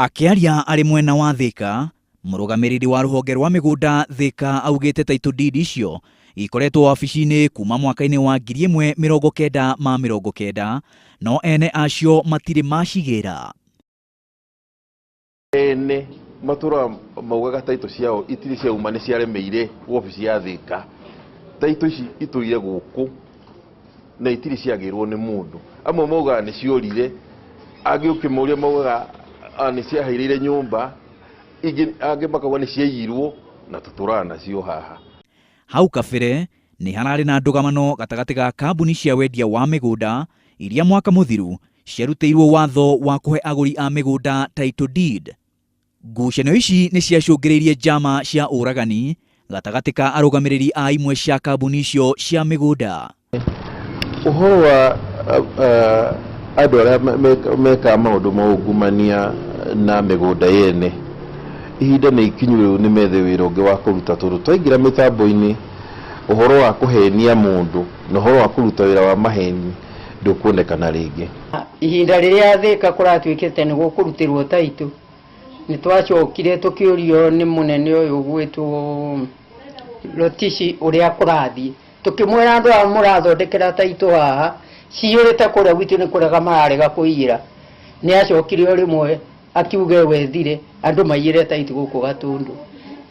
Akiaria ari mwena wa Thika, murugamiriri wa ruhonge rwa migunda Thika augite title deed icio ikoretwo wabici-ini kuma mwaka-ini wa 1990 no ene acio matire macigira. Ene matura maugaga title ciao itiri cia uma ni ciaremeire wabici ya Thika. Title ici ituire guku na itiri ciagirwo ni mundu. Amwe maugaga ni ciorire, angi ukimuria maugaga ni ciaheirire nyumba, angi makauga ni ciaiyirwo na tuturana cio haha. Hau kabere ni harari na ndugamano gatagati ga kambuni cia wendia wa migunda iria mwaka muthiru ciarutĩirwo watho wa kuhe aguri a migunda title deed. Ngucanio ici ni ciacũngĩrĩirie njama cia ũragani gatagati ka arũgamĩrĩri a imwe cia kambuni icio cia migunda. Ũhoro wa andũ arĩa meka maũndũ ma ungumania na migunda yene, ihinda nĩ ikinyu rĩu nĩ methe wĩra ũngĩ wa kũruta tondũ twaingĩra mĩtambo-inĩ ũhoro wa kũhenia mũndũ na ũhoro wa kũruta wĩra wa maheni ndũkuonekana rĩngĩ. Ihinda rĩrĩa Thika kũratuĩkĩte nĩ gũkũrutĩrwo title, nĩ twacokire tũkĩũrio nĩ mũnene ũyũ gwĩtwo Rotici ũrĩa kũrathiĩ, tũkĩmwĩra andũ aya mũrathondekera title haha ciyũrĩte kũrĩa gwitũ nĩ kũrega mararega kũiyĩra. Nĩ acokire o rĩmwe akiuge wethire andũ maiyĩre title gũkũ Gatũndũ.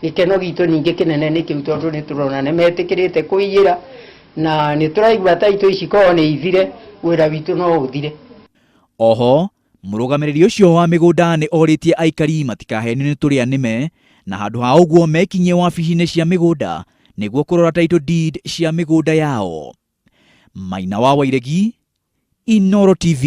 Gĩkeno gitũ ningĩ kĩnene nĩ kĩu tondũ nĩ tũrona nĩ metĩkĩrĩte kũiyĩra na nĩ tũraigua title ici korwo nĩ ithire, wĩra witũ no ũthire. Oho murugamiriri ucio wa migunda ni oritie aikari matikahenio ni turia nime na handu ha uguo mekinye wabici-ini cia migunda niguo kurora title deed cia migunda yao. Maina wa Wairegi, Inooro TV.